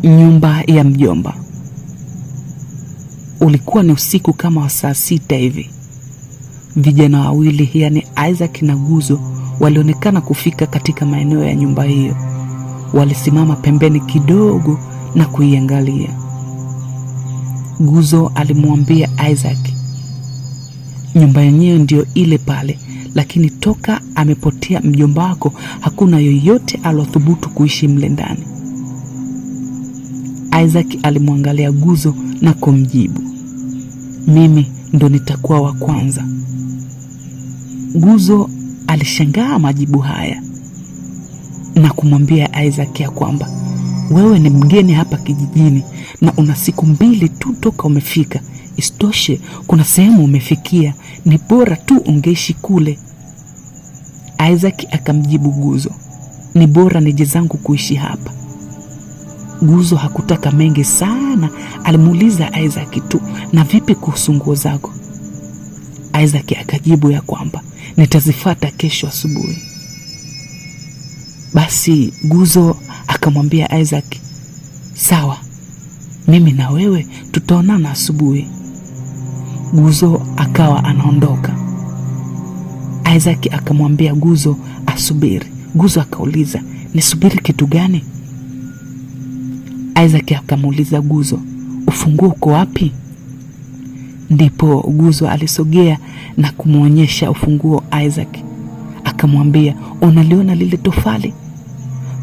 Nyumba ya mjomba. Ulikuwa ni usiku kama wa saa 6 hivi. Vijana wawili, yani Isaac na Guzo, walionekana kufika katika maeneo ya nyumba hiyo. Walisimama pembeni kidogo na kuiangalia. Guzo alimwambia Isaac, nyumba yenyewe ndio ile pale, lakini toka amepotea mjomba wako hakuna yoyote alothubutu kuishi mle ndani. Isaac alimwangalia Guzo na kumjibu, mimi ndo nitakuwa wa kwanza. Guzo alishangaa majibu haya na kumwambia Isaac ya kwamba wewe ni mgeni hapa kijijini na una siku 2 tu toka umefika. Isitoshe kuna sehemu umefikia, ni bora tu ungeishi kule. Isaac akamjibu Guzo, ni bora nije zangu kuishi hapa. Guzo hakutaka mengi sana, alimuuliza Isaac tu, na vipi kuhusu nguo zako? Isaac akajibu ya kwamba nitazifuata kesho asubuhi. Basi Guzo akamwambia Isaac, sawa, mimi na wewe tutaonana asubuhi. Guzo akawa anaondoka. Isaac akamwambia Guzo asubiri. Guzo akauliza, nisubiri kitu gani? Isaac akamuuliza Guzo, ufunguo uko wapi? Ndipo Guzo alisogea na kumuonyesha ufunguo Isaac. Akamwambia, unaliona lile tofali?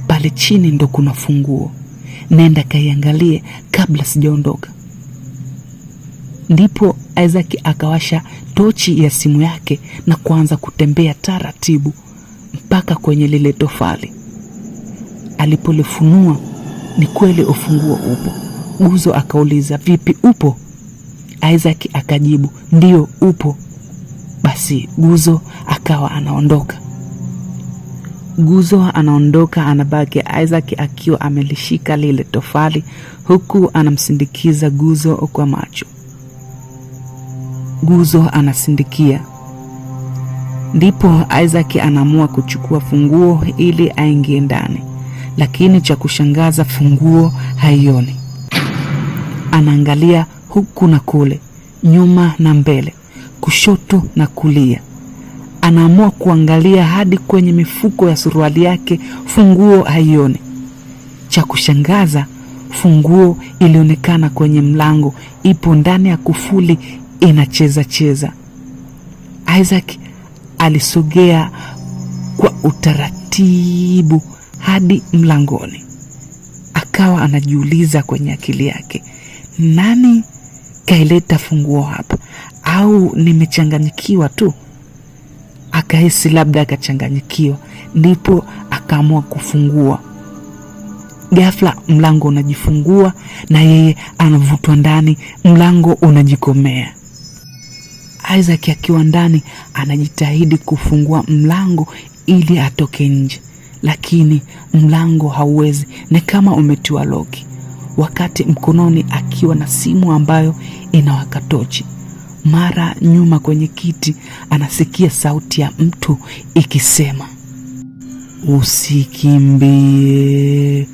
Pale chini ndo kuna funguo. Nenda kaiangalie kabla sijaondoka. Ndipo Isaac akawasha tochi ya simu yake na kuanza kutembea taratibu mpaka kwenye lile tofali. Alipolifunua, ni kweli ufunguo upo. Guzo akauliza, vipi upo? Isaac akajibu, ndio upo. Basi Guzo akawa anaondoka. Guzo anaondoka, anabaki Isaac akiwa amelishika lile tofali huku anamsindikiza Guzo kwa macho. Guzo anasindikia. Ndipo Isaac anaamua kuchukua funguo ili aingie ndani, lakini cha kushangaza funguo haioni. Anaangalia huku na kule, nyuma na mbele, kushoto na kulia. Anaamua kuangalia hadi kwenye mifuko ya suruali yake, funguo haioni. Cha kushangaza, funguo ilionekana kwenye mlango, ipo ndani ya kufuli inacheza cheza. Isaac alisogea kwa utaratibu hadi mlangoni. Akawa anajiuliza kwenye akili yake, nani kaileta funguo hapa, au nimechanganyikiwa tu? Akahisi labda akachanganyikiwa, ndipo akaamua kufungua. Ghafla mlango unajifungua na yeye anavutwa ndani, mlango unajikomea. Isaac akiwa ndani anajitahidi kufungua mlango ili atoke nje, lakini mlango hauwezi, ni kama umetiwa loki. Wakati mkononi akiwa na simu ambayo inawaka tochi, mara nyuma kwenye kiti anasikia sauti ya mtu ikisema, usikimbie.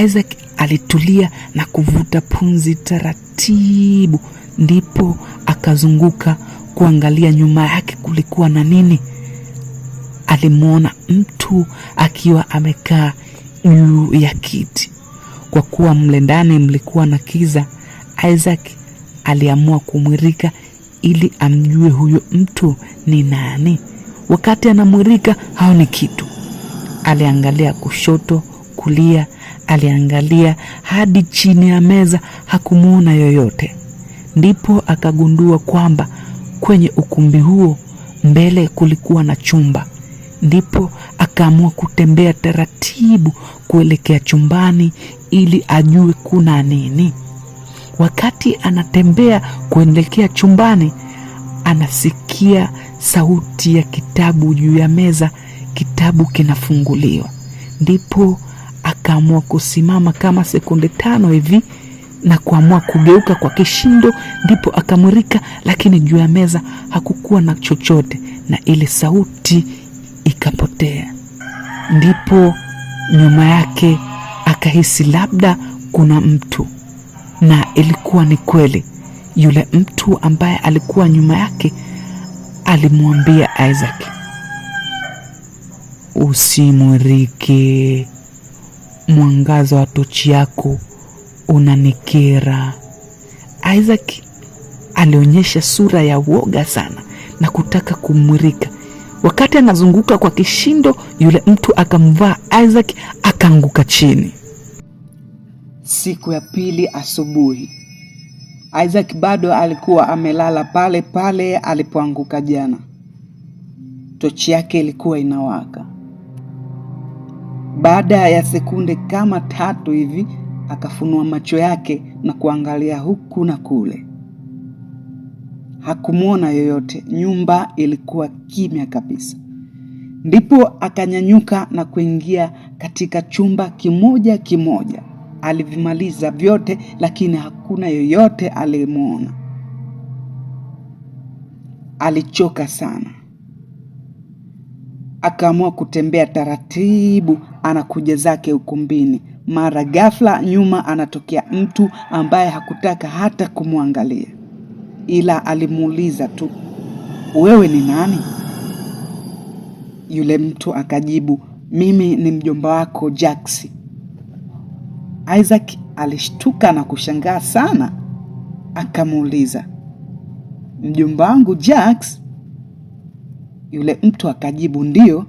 Isaac alitulia na kuvuta pumzi taratibu, ndipo akazunguka kuangalia nyuma yake kulikuwa na nini. Alimuona mtu akiwa amekaa juu ya kiti. Kwa kuwa mle ndani mlikuwa na kiza, Isaac aliamua kumwirika ili amjue huyo mtu ni nani. Wakati anamwirika haoni kitu. Aliangalia kushoto, kulia, aliangalia hadi chini ya meza, hakumuona yoyote. Ndipo akagundua kwamba kwenye ukumbi huo mbele kulikuwa na chumba. Ndipo akaamua kutembea taratibu kuelekea chumbani ili ajue kuna nini. Wakati anatembea kuelekea chumbani, anasikia sauti ya kitabu juu ya meza, kitabu kinafunguliwa. Ndipo akaamua kusimama kama sekunde 5 hivi na kuamua kugeuka kwa kishindo. Ndipo akamwirika, lakini juu ya meza hakukuwa na chochote na ile sauti ikapotea. Ndipo nyuma yake akahisi labda kuna mtu, na ilikuwa ni kweli. Yule mtu ambaye alikuwa nyuma yake alimwambia Isaac, usimurike, mwangaza wa tochi yako unanikera. Isaac alionyesha sura ya woga sana na kutaka kumurika. Wakati anazunguka kwa kishindo, yule mtu akamvaa Isaac, akaanguka chini. Siku ya pili asubuhi, Isaac bado alikuwa amelala pale pale alipoanguka jana. Tochi yake ilikuwa inawaka. Baada ya sekunde kama 3 hivi, akafunua macho yake na kuangalia huku na kule. Hakumwona yoyote. Nyumba ilikuwa kimya kabisa. Ndipo akanyanyuka na kuingia katika chumba kimoja kimoja. Alivimaliza vyote, lakini hakuna yoyote aliyemwona. Alichoka sana. Akaamua kutembea taratibu, anakuja zake ukumbini. Mara ghafla nyuma anatokea mtu ambaye hakutaka hata kumwangalia, ila alimuuliza tu, wewe ni nani? Yule mtu akajibu, mimi ni mjomba wako Jax. Isaac alishtuka na kushangaa sana. Akamuuliza, mjomba wangu Jax? Yule mtu akajibu, ndio.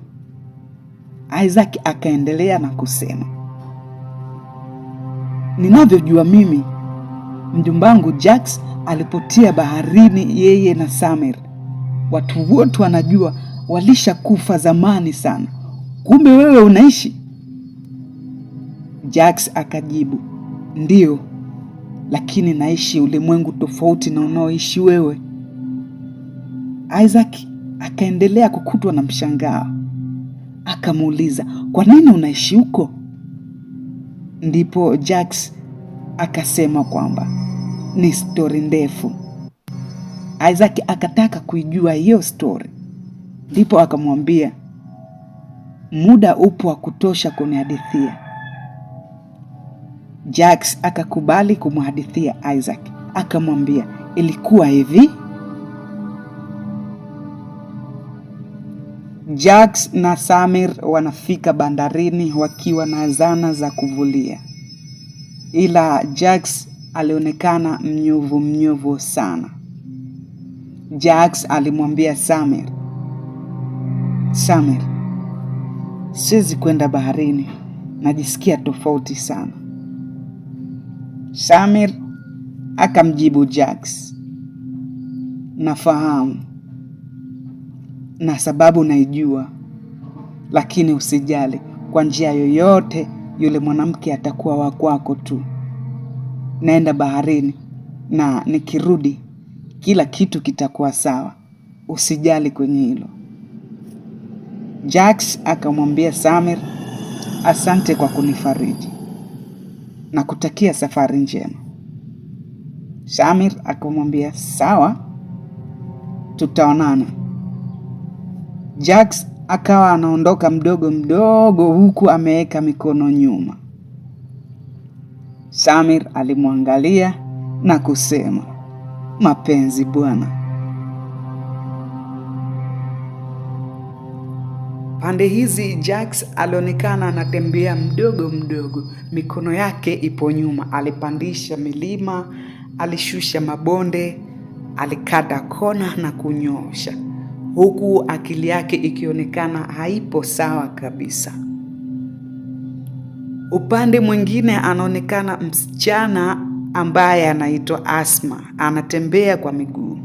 Isaac akaendelea na kusema, ninavyojua mimi, mjomba wangu Jax alipotea baharini, yeye na Samir. Watu wote wanajua walishakufa zamani sana. Kumbe wewe unaishi? Jax akajibu, ndio, lakini naishi ulimwengu tofauti na unaoishi wewe. Isaac akaendelea kukutwa na mshangao. Akamuuliza, kwa nini unaishi huko? Ndipo Jax akasema kwamba ni story ndefu. Isaac akataka kuijua hiyo story. Ndipo akamwambia, muda upo wa kutosha kunihadithia. Jax akakubali kumhadithia Isaac. Akamwambia, ilikuwa hivi. Jax na Samir wanafika bandarini wakiwa na zana za kuvulia. Ila Jax alionekana mnyovu sana. Jax alimwambia Samir, Samir, siwezi kwenda baharini, najisikia tofauti sana. Samir akamjibu Jax, nafahamu na sababu naijua, lakini usijali, kwa njia yoyote yule mwanamke atakuwa wa kwako tu. Naenda baharini na nikirudi kila kitu kitakuwa sawa, usijali kwenye hilo. Jax akamwambia Samir, asante kwa kunifariji na kutakia safari njema. Samir akamwambia, sawa, tutaonana. Jax akawa anaondoka mdogo mdogo huku ameweka mikono nyuma. Samir alimwangalia na kusema, mapenzi bwana. Pande hizi Jax alionekana anatembea mdogo mdogo, mikono yake ipo nyuma. Alipandisha milima, alishusha mabonde, alikata kona na kunyosha, huku akili yake ikionekana haipo sawa kabisa. Upande mwingine anaonekana msichana ambaye anaitwa Asma, anatembea kwa miguu.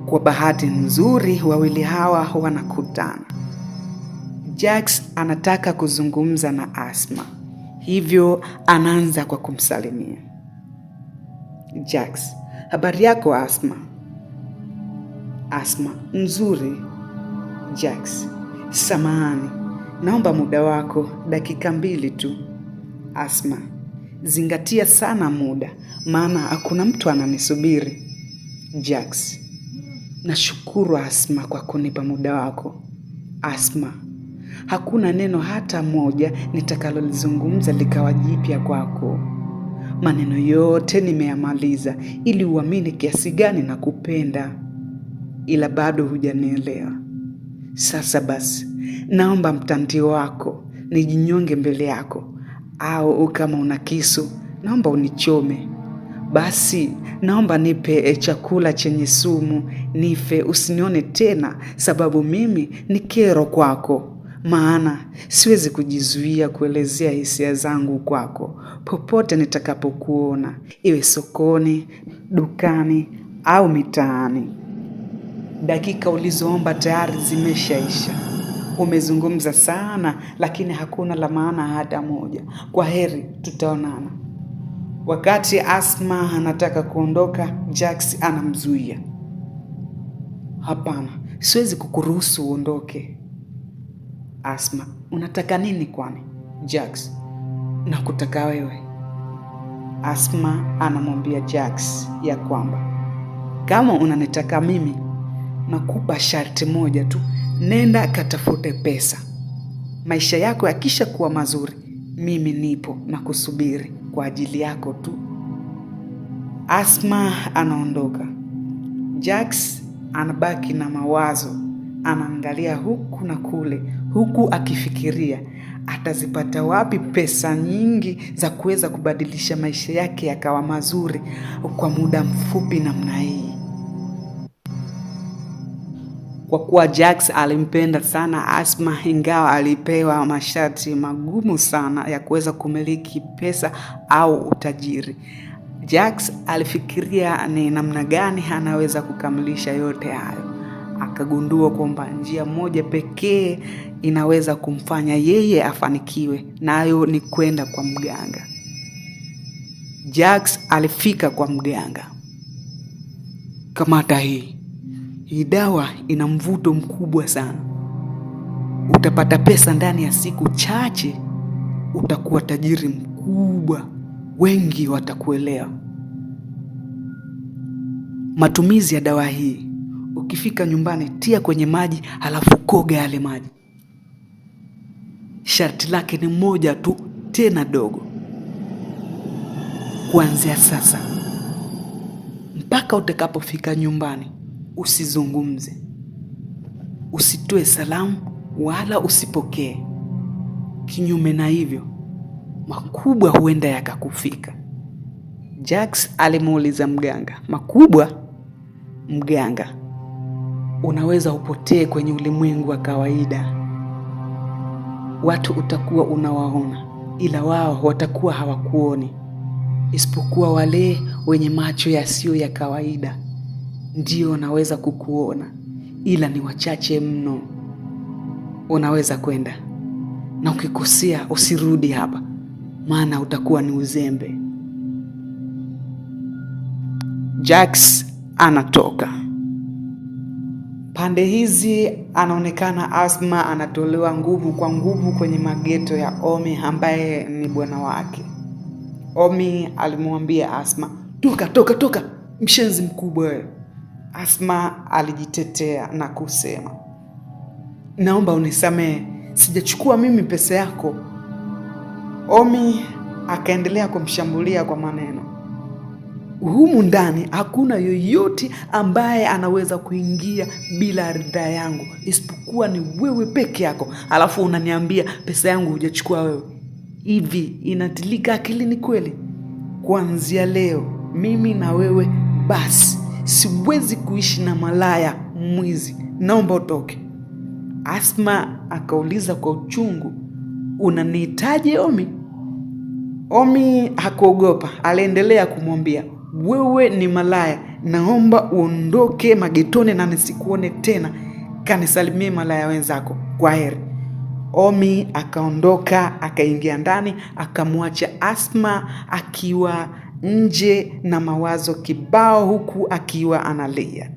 Kwa bahati nzuri wawili hawa wanakutana. Jax anataka kuzungumza na Asma, hivyo anaanza kwa kumsalimia. Jax, habari yako Asma? Asma, nzuri. Jax, samahani, naomba muda wako, dakika 2 tu. Asma, zingatia sana muda, maana hakuna mtu ananisubiri. Jax, nashukuru Asma kwa kunipa muda wako. Asma, hakuna neno hata moja nitakalolizungumza likawa jipya kwako. maneno yote nimeyamaliza ili uamini kiasi gani nakupenda, ila bado hujanielewa. Sasa basi, naomba mtandio wako nijinyonge mbele yako, au kama una kisu naomba unichome. Basi naomba nipe chakula chenye sumu nife, usinione tena, sababu mimi ni kero kwako. Maana siwezi kujizuia kuelezea hisia zangu kwako popote nitakapokuona, iwe sokoni, dukani au mitaani. Dakika ulizoomba tayari zimeshaisha. Umezungumza sana, lakini hakuna la maana hata moja. Kwa heri, tutaonana. Wakati Asma anataka kuondoka, Jax anamzuia. Hapana, siwezi kukuruhusu uondoke. Asma, unataka nini kwani? Jax, nakutaka wewe. Asma anamwambia Jax ya kwamba kama unanitaka mimi, nakupa sharti moja tu, nenda katafute pesa. Maisha yako yakisha kuwa mazuri, mimi nipo na kusubiri kwa ajili yako tu. Asma anaondoka. Jax anabaki na mawazo, anaangalia huku na kule, huku akifikiria atazipata wapi pesa nyingi za kuweza kubadilisha maisha yake yakawa mazuri kwa muda mfupi namna hii. Kwa kuwa Jax alimpenda sana Asma, ingawa alipewa masharti magumu sana ya kuweza kumiliki pesa au utajiri, Jax alifikiria ni namna gani anaweza kukamilisha yote hayo. Akagundua kwamba njia moja pekee inaweza kumfanya yeye afanikiwe, nayo ni kwenda kwa mganga. Jax alifika kwa mganga. Kamata hii dawa, ina mvuto mkubwa sana. Utapata pesa ndani ya siku chache, utakuwa tajiri mkubwa, wengi watakuelewa. Matumizi ya dawa hii: ukifika nyumbani, tia kwenye maji, halafu koga yale maji. Sharti lake ni moja tu, tena dogo. Kuanzia sasa mpaka utakapofika nyumbani, usizungumze, usitoe salamu wala usipokee. Kinyume na hivyo, makubwa huenda yakakufika. Jax alimuuliza mganga, makubwa? Mganga, unaweza upotee kwenye ulimwengu wa kawaida. Watu utakuwa unawaona, ila wao watakuwa hawakuoni, isipokuwa wale wenye macho yasiyo ya kawaida ndio wanaweza kukuona, ila ni wachache mno. Unaweza kwenda, na ukikosea usirudi hapa, maana utakuwa ni uzembe. Jax anatoka. Pande hizi anaonekana Asma anatolewa nguvu kwa nguvu kwenye mageto ya Omi ambaye ni bwana wake. Omi alimwambia Asma, toka, mshenzi mkubwa wewe. Asma alijitetea na kusema, naomba unisamehe, sijachukua mimi pesa yako. Omi akaendelea kumshambulia kwa maneno. Humu ndani hakuna yoyote ambaye anaweza kuingia bila ridhaa yangu, isipokuwa ni wewe peke yako. Alafu unaniambia pesa yangu hujachukua wewe. Hivi inatilika akilini kweli? Kuanzia leo mimi na wewe basi, siwezi kuishi na malaya mwizi, naomba utoke. Asma akauliza kwa uchungu, unanihitaji Omi? Omi hakuogopa, aliendelea kumwambia, wewe ni malaya, naomba uondoke magetoni na nisikuone tena, kanisalimie malaya wenzako, kwa heri. Omi akaondoka, akaingia ndani, akamwacha Asma akiwa nje na mawazo kibao, huku akiwa analia.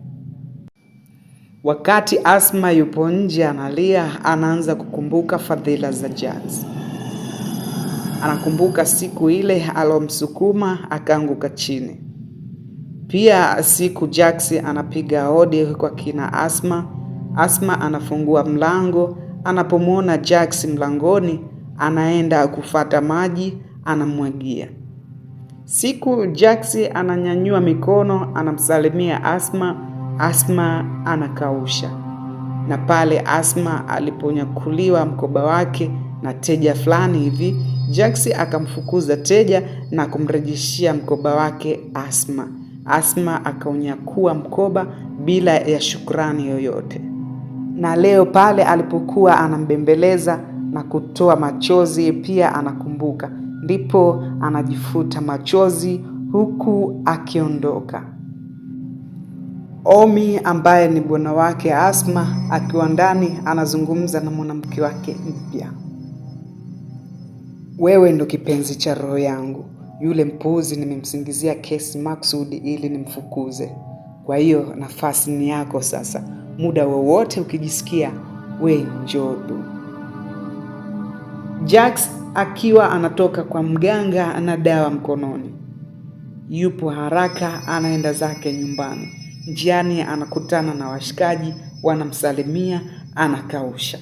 Wakati Asma yupo nje analia, anaanza kukumbuka fadhila za Jax. Anakumbuka siku ile alomsukuma akaanguka chini. Pia siku Jax anapiga hodi kwa kina Asma. Asma anafungua mlango, anapomwona Jax mlangoni, anaenda kufata maji, anamwagia. Siku Jax ananyanyua mikono, anamsalimia Asma. Asma anakausha. Na pale Asma aliponyakuliwa mkoba wake na teja fulani hivi, Jax akamfukuza teja na kumrejeshia mkoba wake Asma. Asma akaunyakua mkoba bila ya shukrani yoyote. Na leo pale alipokuwa anambembeleza na kutoa machozi pia anakumbuka, ndipo anajifuta machozi huku akiondoka. Omi ambaye ni bwana wake Asma akiwa ndani anazungumza na mwanamke wake mpya. Wewe ndo kipenzi cha roho yangu. Yule mpuuzi nimemsingizia kesi maksudi ili nimfukuze. Kwa hiyo nafasi ni yako sasa. Muda wowote ukijisikia, we njoo tu. Jax akiwa anatoka kwa mganga na dawa mkononi. Yupo haraka anaenda zake nyumbani. Njiani anakutana na washikaji, wanamsalimia, anakausha.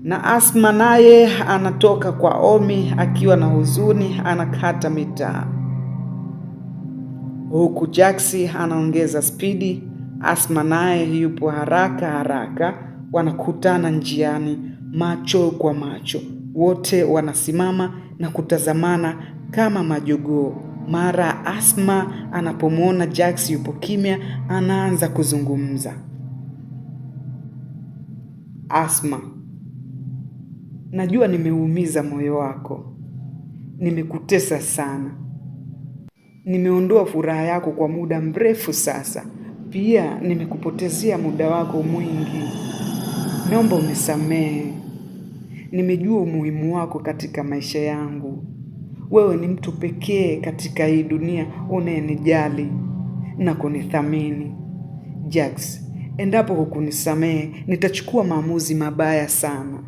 Na Asma naye anatoka kwa Omi akiwa na huzuni, anakata mitaa. Huku Jax anaongeza spidi, Asma naye yupo haraka, wanakutana njiani, macho kwa macho. Wote wanasimama na kutazamana kama majogoo. Mara Asma anapomwona Jax yupo kimya, anaanza kuzungumza. Asma, najua nimeumiza moyo wako. Nimekutesa sana. Nimeondoa furaha yako kwa muda mrefu sasa. Pia nimekupotezea muda wako mwingi. Naomba unisamehe. Nimejua umuhimu wako katika maisha yangu. Wewe ni mtu pekee katika hii dunia unayenijali na kunithamini. Jax, endapo hukunisamehe, nitachukua maamuzi mabaya sana.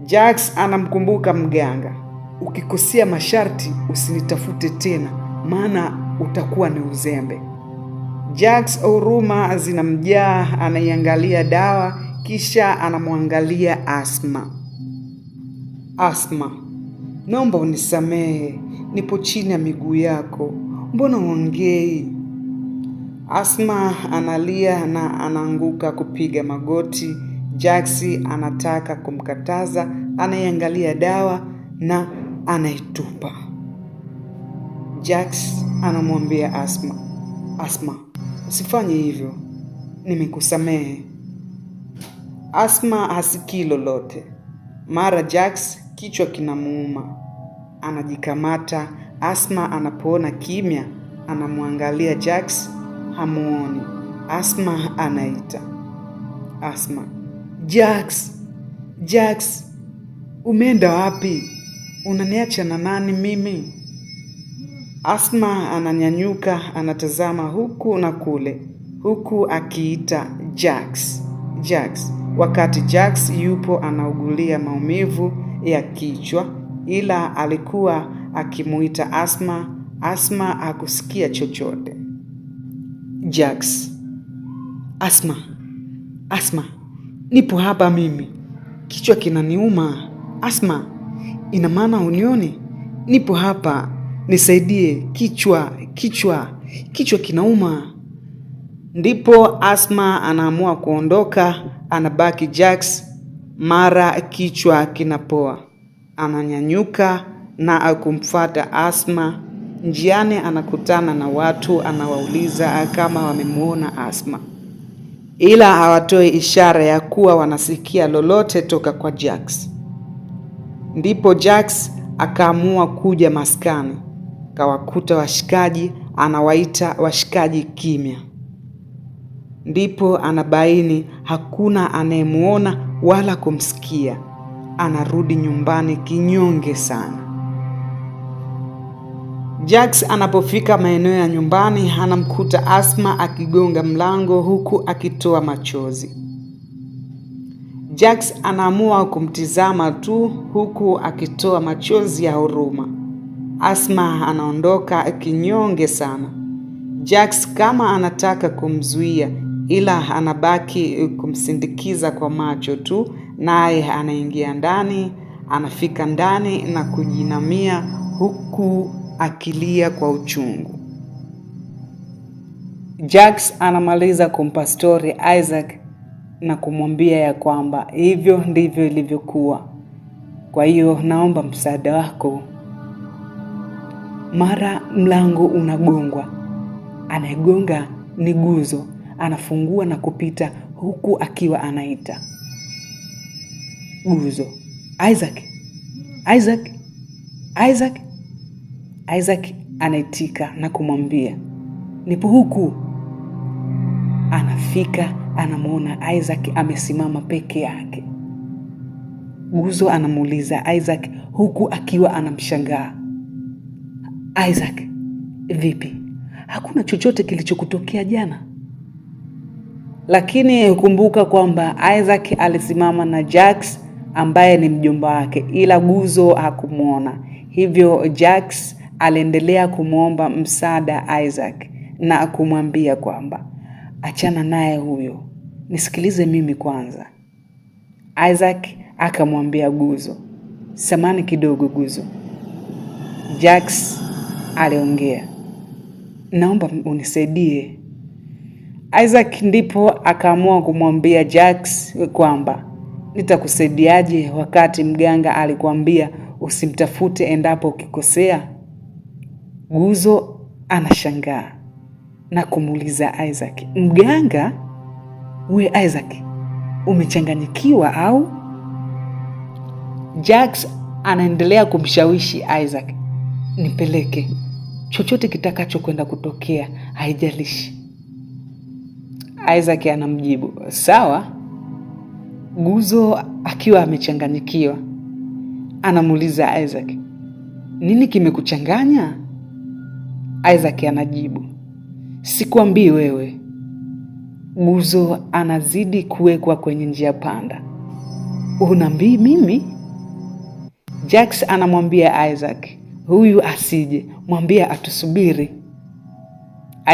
Jax anamkumbuka mganga. Ukikosea masharti usinitafute tena, maana utakuwa ni uzembe. Jax huruma zinamjaa, anaiangalia dawa kisha anamwangalia Asma. Asma, naomba unisamehe, nipo chini ya miguu yako. Mbona uongei? Asma analia na anaanguka kupiga magoti. Jax anataka kumkataza, anaiangalia dawa na anaitupa. Jax anamwambia Asma, Asma, usifanye hivyo. Nimekusamehe. Asma hasikii lolote. Mara Jax kichwa kinamuuma. Anajikamata. Asma anapoona kimya, anamwangalia Jax, hamuoni. Asma anaita. Asma, Jax, Jax, umeenda wapi? Unaniacha na nani mimi? Asma ananyanyuka, anatazama huku na kule, huku akiita Jax, Jax. Wakati Jax yupo anaugulia maumivu ya kichwa, ila alikuwa akimuita Asma. Asma hakusikia chochote. Jax, Asma, Asma, nipo hapa mimi. Kichwa kinaniuma. Asma, ina maana unioni? Nipo hapa, nisaidie. Kichwa kinauma. Ndipo Asma anaamua kuondoka, anabaki Jax. Mara kichwa kinapoa. Ananyanyuka na kumfuata Asma. Njiani anakutana na watu, anawauliza kama wamemuona Asma, ila hawatoi ishara ya kuwa wanasikia lolote toka kwa Jax. Ndipo Jax akaamua kuja maskani, kawakuta washikaji, anawaita washikaji kimya. Ndipo anabaini hakuna anayemuona wala kumsikia. Anarudi nyumbani kinyonge sana. Jax anapofika maeneo ya nyumbani, anamkuta Asma akigonga mlango huku akitoa machozi. Jax anaamua kumtizama tu huku akitoa machozi ya huruma. Asma anaondoka kinyonge sana. Jax kama anataka kumzuia, ila anabaki kumsindikiza kwa macho tu, naye anaingia ndani, Anafika ndani na kujinamia huku akilia kwa uchungu. Jax anamaliza kumpa story Isaac na kumwambia ya kwamba hivyo ndivyo ilivyokuwa. Kwa hiyo naomba msaada wako. Mara mlango unagongwa. Anayegonga ni Guzo. Anafungua na kupita huku akiwa anaita, Guzo, Isaac, Isaac, Isaac. Isaac anaitika na kumwambia, nipo huku. Anafika, anamuona Isaac amesimama peke yake. Guzo anamuuliza Isaac huku akiwa anamshangaa, Isaac, vipi? Hakuna chochote kilichokutokea jana? Lakini kumbuka kwamba Isaac alisimama na Jax ambaye ni mjomba wake, ila Guzo hakumuona. Hivyo Jax aliendelea kumwomba msaada Isaac na kumwambia kwamba achana naye huyo, nisikilize mimi kwanza. Isaac akamwambia Guzo, samani kidogo Guzo. Jax aliongea, naomba unisaidie. Isaac ndipo akaamua kumwambia Jax kwamba nitakusaidiaje wakati mganga alikwambia usimtafute endapo ukikosea? Guzo anashangaa na kumuuliza Isaac, mganga? We Isaac, umechanganyikiwa au? Jax anaendelea kumshawishi Isaac, nipeleke, chochote kitakacho kwenda kutokea haijalishi. Isaac anamjibu, sawa. Guzo akiwa amechanganyikiwa anamuuliza Isaac, nini kimekuchanganya? Isaac anajibu, sikuambii wewe. Guzo anazidi kuwekwa kwenye njia panda, unambii mimi? Jax anamwambia Isaac, huyu asije, mwambie atusubiri.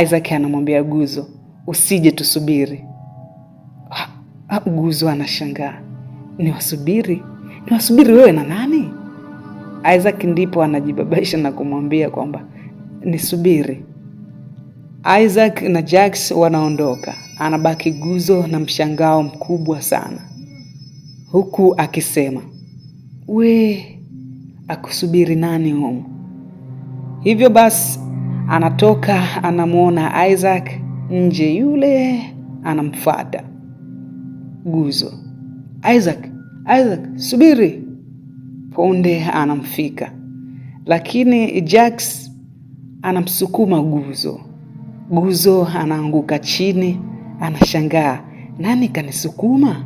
Isaac anamwambia Guzo, usije tusubiri. Guzo anashangaa, niwasubiri? Niwasubiri wewe na nani? Isaac ndipo anajibabaisha na kumwambia kwamba nisubiri. Isaac na Jax wanaondoka. Anabaki Guzo na mshangao mkubwa sana, huku akisema, we, akusubiri nani humu? Hivyo basi anatoka, anamuona Isaac nje, yule anamfuata Guzo, Isaac, Isaac, subiri. Punde anamfika, lakini Jax anamsukuma Guzo. Guzo anaanguka chini, anashangaa, nani kanisukuma?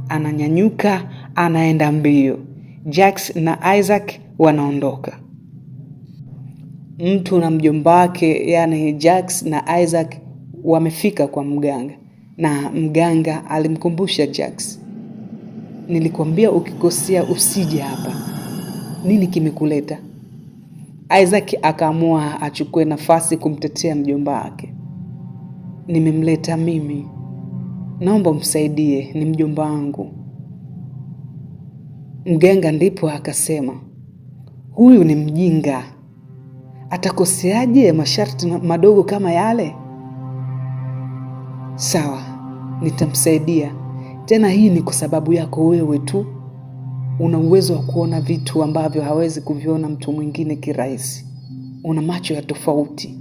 Ananyanyuka, anaenda mbio. Jax na Isaac wanaondoka. Mtu na mjomba wake, yani Jax na Isaac, wamefika kwa mganga, na mganga alimkumbusha Jax, nilikwambia ukikosea usije hapa. Nini kimekuleta? Isaac akaamua achukue nafasi kumtetea mjomba wake. Nimemleta mimi, naomba msaidie, ni mjomba wangu. Mganga ndipo akasema, huyu ni mjinga, atakoseaje masharti madogo kama yale? Sawa, nitamsaidia. Tena hii ni kwa sababu yako wewe tu. Una uwezo wa kuona vitu ambavyo hawezi kuviona mtu mwingine kirahisi. Una macho ya tofauti.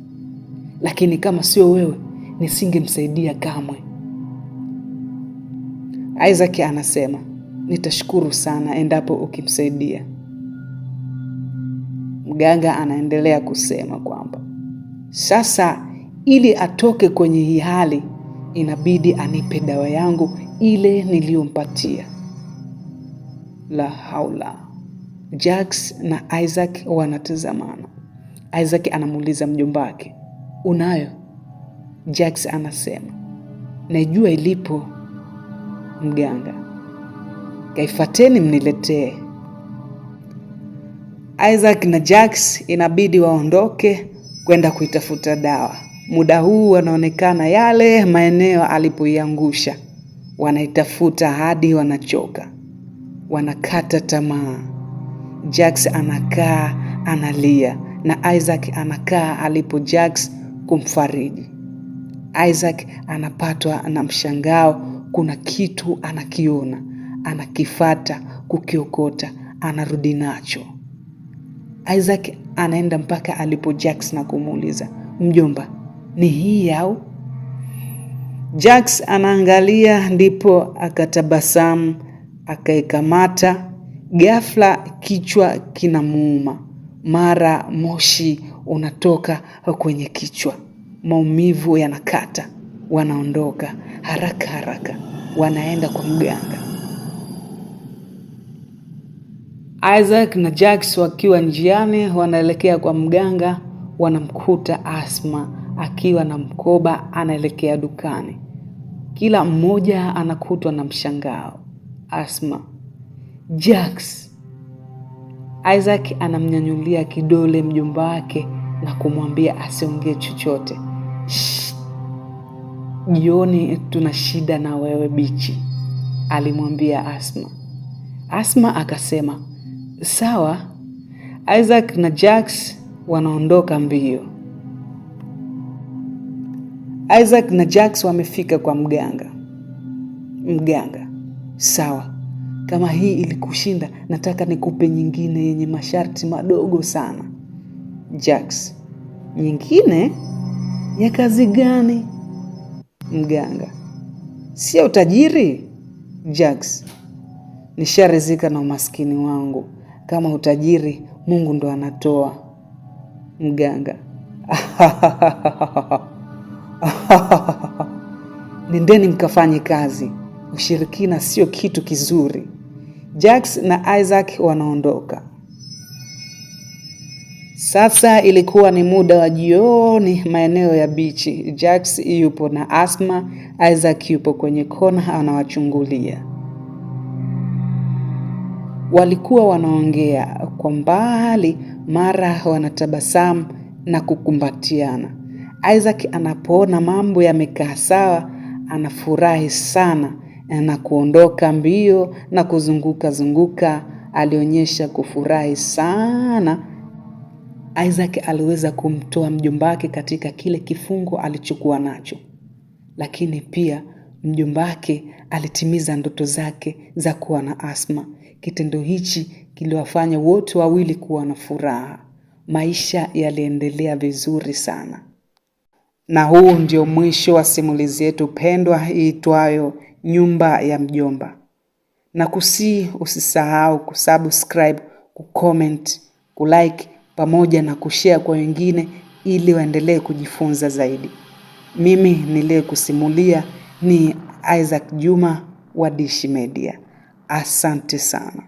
Lakini kama sio wewe, nisingemsaidia kamwe. Isaac anasema, nitashukuru sana endapo ukimsaidia. Mganga anaendelea kusema kwamba sasa ili atoke kwenye hii hali inabidi anipe dawa yangu ile niliyompatia. La haula. Jax na Isaac wanatazamana. Isaac anamuuliza mjomba wake, unayo? Jax anasema, najua ilipo mganga, kaifateni mniletee. Isaac na Jax inabidi waondoke kwenda kuitafuta dawa. Muda huu wanaonekana yale maeneo alipoiangusha. Wanaitafuta hadi wanachoka. Wanakata tamaa. Jax anakaa analia na Isaac anakaa alipo Jax kumfariji. Isaac anapatwa na mshangao, kuna kitu anakiona, anakifata kukiokota, anarudi nacho. Isaac anaenda mpaka alipo Jax na kumuuliza, "Mjomba, ni hii au?" Jax anaangalia, ndipo akatabasamu, akaikamata. Ghafla kichwa kinamuuma. Mara moshi unatoka kwenye kichwa. Maumivu yanakata. Wanaondoka haraka haraka, wanaenda kwa mganga. Isaac na Jax wakiwa njiani wanaelekea kwa mganga, wanamkuta Asma akiwa na mkoba anaelekea dukani. Kila mmoja anakutwa na mshangao. Asma, Jax. Isaac anamnyanyulia kidole mjomba wake na kumwambia asiongee chochote. "Jioni tuna shida na wewe bichi," alimwambia Asma. Asma akasema, "Sawa." Isaac na Jax wanaondoka mbio. Isaac na Jax wamefika kwa mganga. Mganga, "Sawa, kama hii ilikushinda, nataka nikupe nyingine yenye masharti madogo sana." Jax, "Nyingine? Ya kazi gani?" Mganga, "Sio utajiri." Jax, "Nisharizika na umaskini wangu. Kama utajiri, Mungu ndo anatoa." Mganga, "Nendeni mkafanye kazi. Ushirikina sio kitu kizuri." Jax na Isaac wanaondoka. Sasa ilikuwa ni muda wa jioni maeneo ya bichi. Jax yupo na Asma, Isaac yupo kwenye kona anawachungulia. Walikuwa wanaongea kwa mbali, mara wanatabasamu na kukumbatiana. Isaac anapoona mambo yamekaa sawa, anafurahi sana na kuondoka mbio na kuzunguka. Alionyesha kufurahi sana. Isaac aliweza kumtoa mjomba wake katika kile kifungo alichokuwa nacho. Lakini pia mjomba wake alitimiza ndoto zake za kuwa na Asma. Kitendo hichi kiliwafanya wote wawili kuwa na furaha. Maisha yaliendelea vizuri sana. Na huu ndio mwisho wa simulizi yetu pendwa iitwayo Nyumba ya Mjomba. Na usisahau kusubscribe, kucomment, kulike pamoja na kushare kwa wengine ili waendelee kujifunza zaidi. Mimi niliyekusimulia ni Isaac Juma wa Dishi Media. Asante sana.